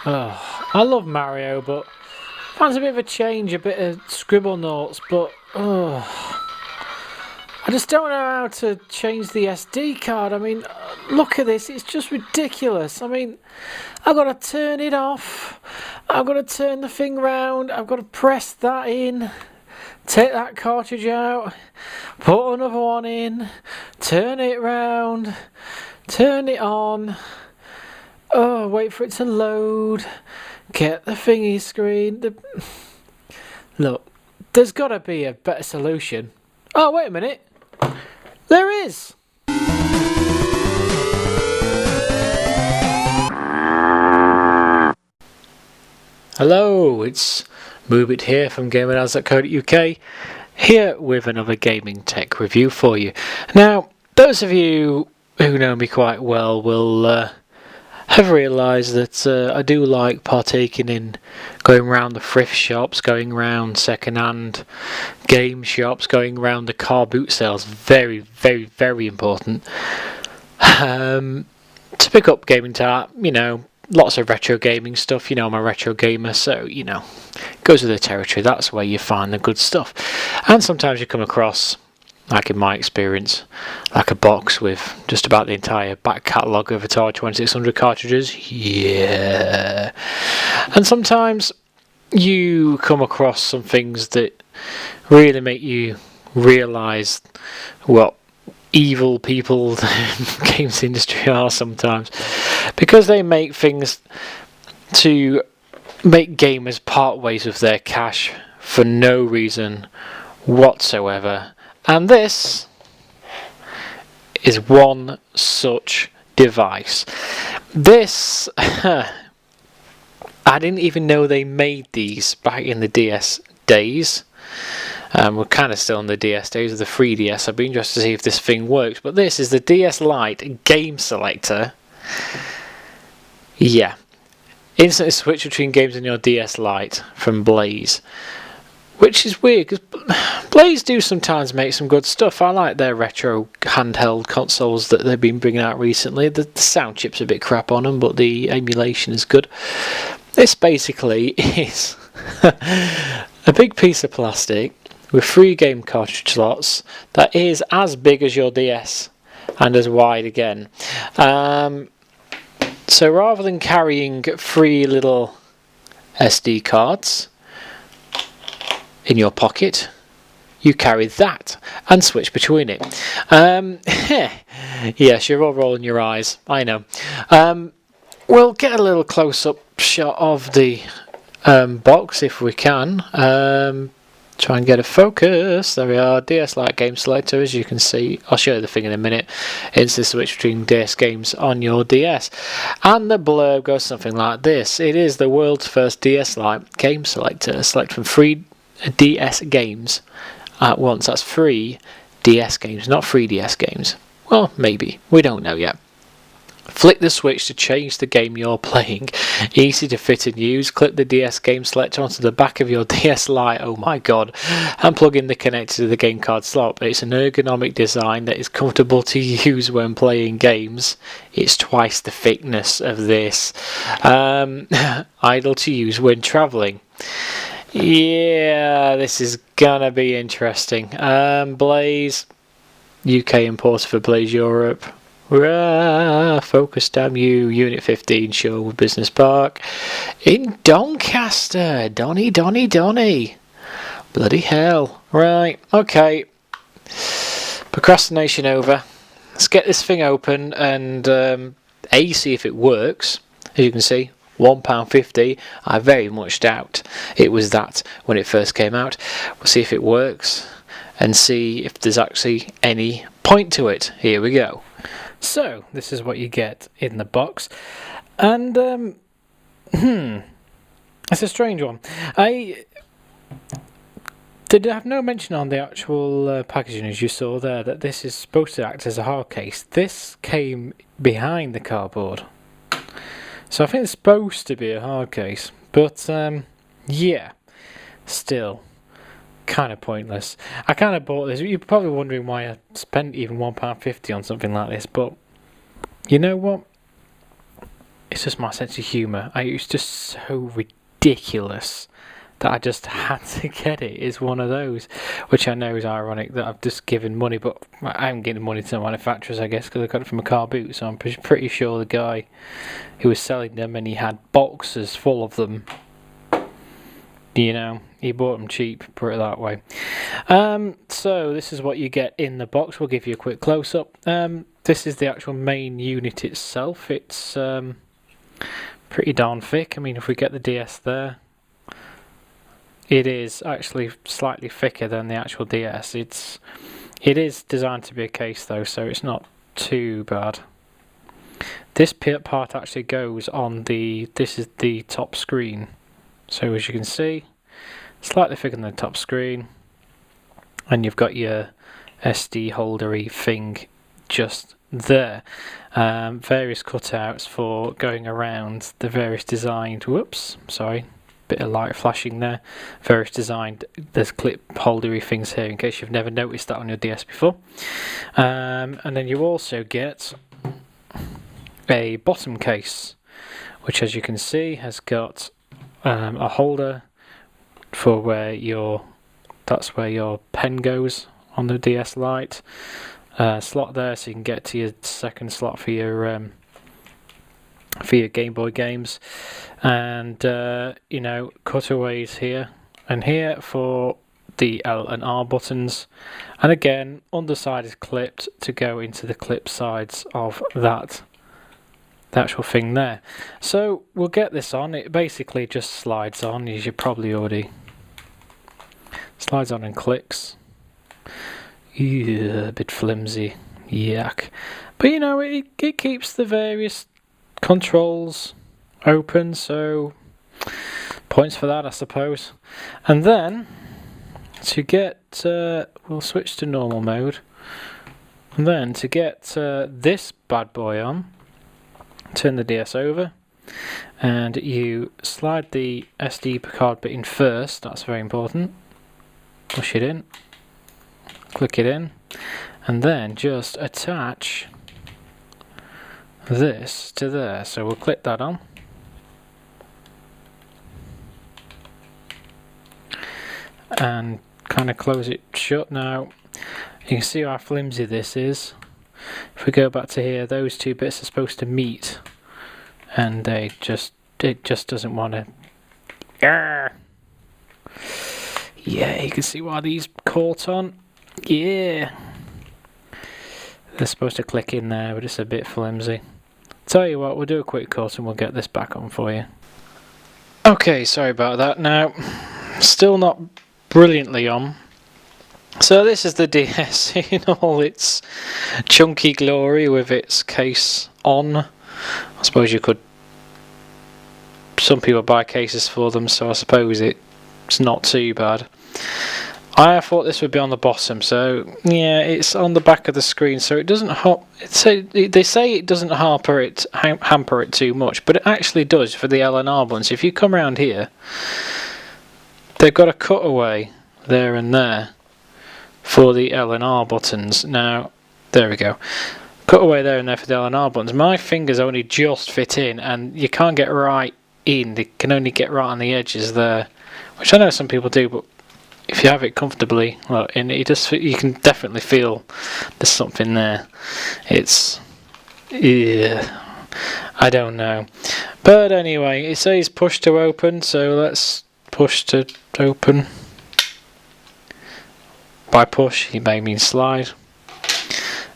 Oh, I love Mario, but fancy a bit of a change, a bit of scribble notes, but I just don't know how to change the SD card. I mean, look at this, it's just ridiculous. I mean, I've got to turn it off, I've got to turn the thing round, I've got to press that in, take that cartridge out, put another one in, turn it round, turn it on, oh, wait for it to load, get the thingy screen. Look, there's got to be a better solution. Oh, wait a minute. There is! Hello, it's Moobit here from GameSelector.co.uk, here with another gaming tech review for you. Now, those of you who know me quite well will have realised that I do like partaking in going around the thrift shops, going around second-hand game shops, going around the car boot sales. Very, very, very important. To pick up gaming tech, you know, lots of retro gaming stuff. You know, I'm a retro gamer, so, you know, it goes with the territory. That's where you find the good stuff. And sometimes you come across, like in my experience, like a box with just about the entire back catalogue of Atari 2600 cartridges. Yeah. And sometimes you come across some things that really make you realise what evil people the games industry are sometimes, because they make things to make gamers part ways with their cash for no reason whatsoever. And this is one such device. This, I didn't even know they made these back in the DS days. We're kind of still in the DS days of the 3DS. I'd be interested to see if this thing works. But this is the DS Lite Game Selector. Yeah. Instantly switch between games in your DS Lite from Blaze. Which is weird, because Blaze do sometimes make some good stuff. I like their retro handheld consoles that they've been bringing out recently. The sound chip's a bit crap on them, but the emulation is good. This basically is a big piece of plastic with 3 game cartridge slots that is as big as your DS and as wide again. So rather than carrying 3 little SD cards in your pocket, you carry that and switch between it. Yes, you're all rolling your eyes, I know. We'll get a little close-up shot of the box if we can. Try and get a focus. There we are, DS Lite Game Selector. As you can see, I'll show you the thing in a minute. Instant switch between DS games on your DS. And the blurb goes something like this. It is the world's first DS Lite Game Selector. Select from 3 DS games at once. That's 3 DS games, not 3DS games. Well, maybe. We don't know yet. Flick the switch to change the game you're playing. Easy to fit and use. Clip the DS game selector onto the back of your DS Lite, oh my god, and plug in the connector to the game card slot. It's an ergonomic design that is comfortable to use when playing games. It's twice the thickness of this. Idle to use when travelling. Yeah, this is gonna be interesting. Blaze, UK importer for Blaze Europe. Focus, damn you. Unit 15, Sherwood Business Park in Doncaster. Donny. Bloody hell. Right, okay. Procrastination over. Let's get this thing open and see if it works. As you can see, £1.50. I very much doubt it was that when it first came out. We'll see if it works and see if there's actually any point to it. Here we go. So, this is what you get in the box, and it's a strange one. I did have no mention on the actual packaging, as you saw there, that this is supposed to act as a hard case. This came behind the cardboard, so I think it's supposed to be a hard case, but yeah, still, kind of pointless. I kind of bought this. You're probably wondering why I spent even £1.50 on something like this, but you know what? It's just my sense of humour. It's just so ridiculous that I just had to get it. It's one of those, which I know is ironic that I've just given money, but I'm giving money to the manufacturers, I guess, because I got it from a car boot. So I'm pretty sure the guy who was selling them, and he had boxes full of them. You know, he bought them cheap, put it that way. So this is what you get in the box. We'll give you a quick close-up. This is the actual main unit itself. It's pretty darn thick. I mean, if we get the DS there, it is actually slightly thicker than the actual DS. It is designed to be a case though, so it's not too bad. This part actually goes on this is the top screen. So as you can see, slightly thicker than the top screen, and you've got your SD holdery thing just there. Various cutouts for going around the various designed, whoops, sorry, bit of light flashing there. Various designed, there's clip holdery things here in case you've never noticed that on your DS before. And then you also get a bottom case, which as you can see has got a holder for where that's where your pen goes on the DS Lite. Slot there so you can get to your second slot for your Game Boy games, and you know, cutaways here and here for the L and R buttons, and again underside is clipped to go into the clip sides of the actual thing there. So we'll get this on. It basically just slides on, as you probably already slides on and clicks. Yeah, a bit flimsy, yuck. But you know, it keeps the various controls open, so points for that, I suppose. And then to get we'll switch to normal mode, and then to get this bad boy on, turn the DS over, and you slide the SD card bit in first. That's very important. Push it in, click it in, and then just attach this to there. So we'll click that on, and kind of close it shut. Now you can see how flimsy this is. If we go back to here, those two bits are supposed to meet, and it just doesn't want to. Yeah, you can see why these caught on. Yeah, they're supposed to click in there, but it's a bit flimsy. Tell you what, we'll do a quick cut and we'll get this back on for you. Okay, sorry about that. Now, still not brilliantly on. So this is the DS in all its chunky glory with its case on. I suppose you could, some people buy cases for them, so I suppose it's not too bad. I thought this would be on the bottom, so yeah, it's on the back of the screen, so it doesn't they say it doesn't hamper it too much, but it actually does for the L and R buttons. If you come around here, they've got a cutaway there and there for the L and R buttons. Now, there we go. Cutaway there and there for the L and R buttons. My fingers only just fit in, and you can't get right in. They can only get right on the edges there, which I know some people do, but if you have it comfortably, well, and you can definitely feel there's something there. It's, yeah, I don't know. But anyway, it says push to open, so let's push to open. By push, you may mean slide.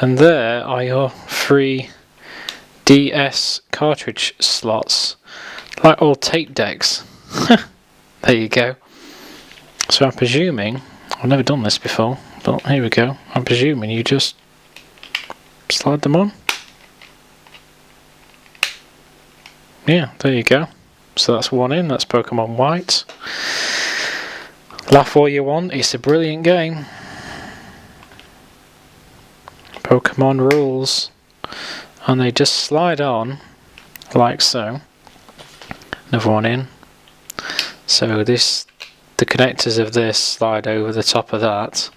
And there are your 3 DS cartridge slots, like all tape decks. There you go. So I'm presuming, I've never done this before, but here we go. I'm presuming you just slide them on. Yeah, there you go. So that's one in, that's Pokemon White. Laugh all you want, it's a brilliant game. Pokemon rules. And they just slide on, like so. Another one in. So this the connectors of this slide over the top of that.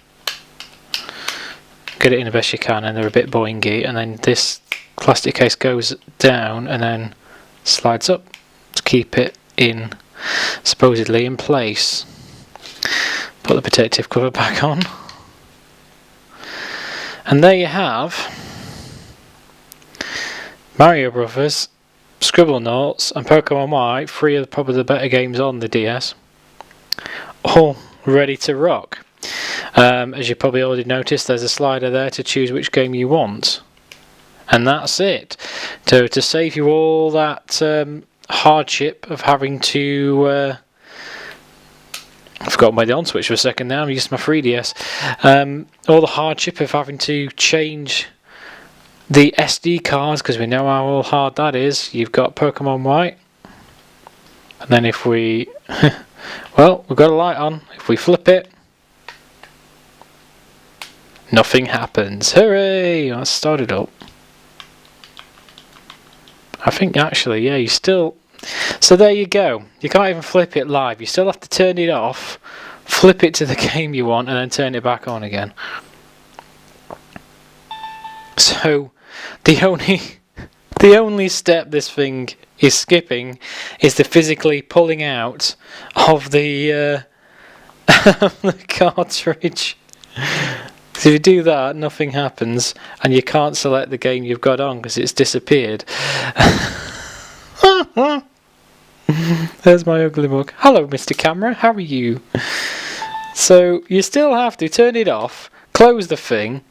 Get it in the best you can, and they're a bit boingy, and then this plastic case goes down and then slides up to keep it in, supposedly in place. Put the protective cover back on, and there you have Mario Brothers, Scribblenauts and Pokemon White, three of probably the better games on the DS, all ready to rock. As you probably already noticed, there's a slider there to choose which game you want, and that's it. To save you all that hardship of having to I forgot my on switch for a second now, I'm using my 3DS. All the hardship of having to change the SD cards, because we know how hard that is. You've got Pokemon White, and then if we well, we've got a light on. If we flip it, nothing happens. Hooray! Let's start it up. I think actually, yeah, you still... So there you go. You can't even flip it live. You still have to turn it off, flip it to the game you want, and then turn it back on again. So the only step this thing is skipping is the physically pulling out of the the cartridge. So if you do that, nothing happens, and you can't select the game you've got on because it's disappeared. There's my ugly mug. Hello, Mr. Camera, how are you? So you still have to turn it off, close the thing,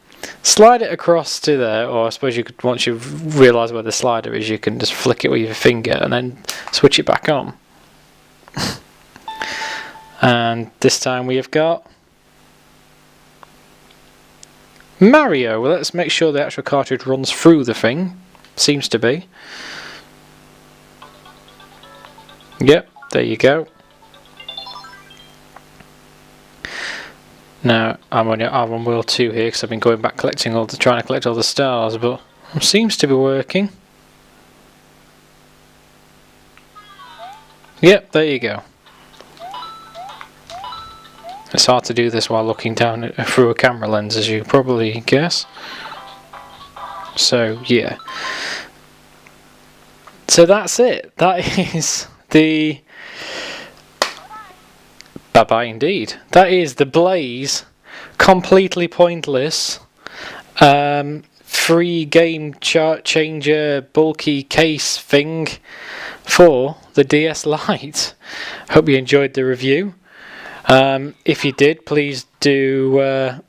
slide it across to there, or I suppose you could, once you've realised where the slider is, you can just flick it with your finger and then switch it back on. And this time we have got Mario. Well, let's make sure the actual cartridge runs through the thing. Seems to be. Yep, there you go. Now I'm on wheel 2 here because I've been going back trying to collect all the stars, but it seems to be working. Yep, there you go. It's hard to do this while looking down through a camera lens, as you probably guess. So yeah. So that's it. That is the... Bye-bye indeed. That is the Blaze completely pointless free game chart changer bulky case thing for the DS Lite. Hope you enjoyed the review. If you did, please do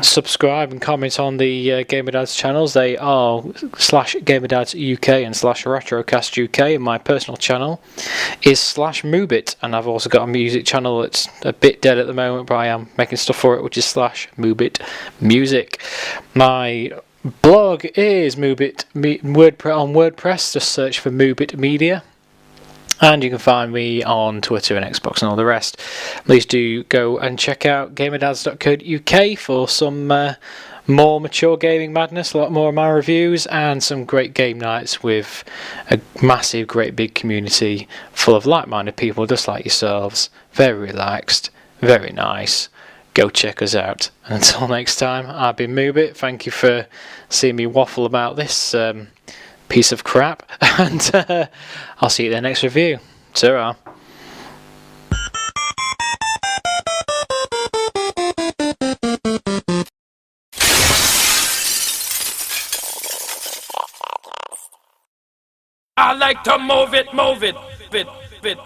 subscribe and comment on the GamerDads channels. They are /GamerDads UK and /RetroCast UK, and my personal channel is /Moobit, and I've also got a music channel that's a bit dead at the moment, but I am making stuff for it, which is /Moobit Music. My blog is Moobit on WordPress. Just search for Moobit Media. And you can find me on Twitter and Xbox and all the rest. Please do go and check out gamerdads.co.uk for some more mature gaming madness, a lot more of my reviews, and some great game nights with a massive, great big community full of like-minded people just like yourselves. Very relaxed, very nice. Go check us out. And until next time, I've been Moobit. Thank you for seeing me waffle about this piece of crap, and I'll see you in the next review. Ta-ra. I like to move it, bit.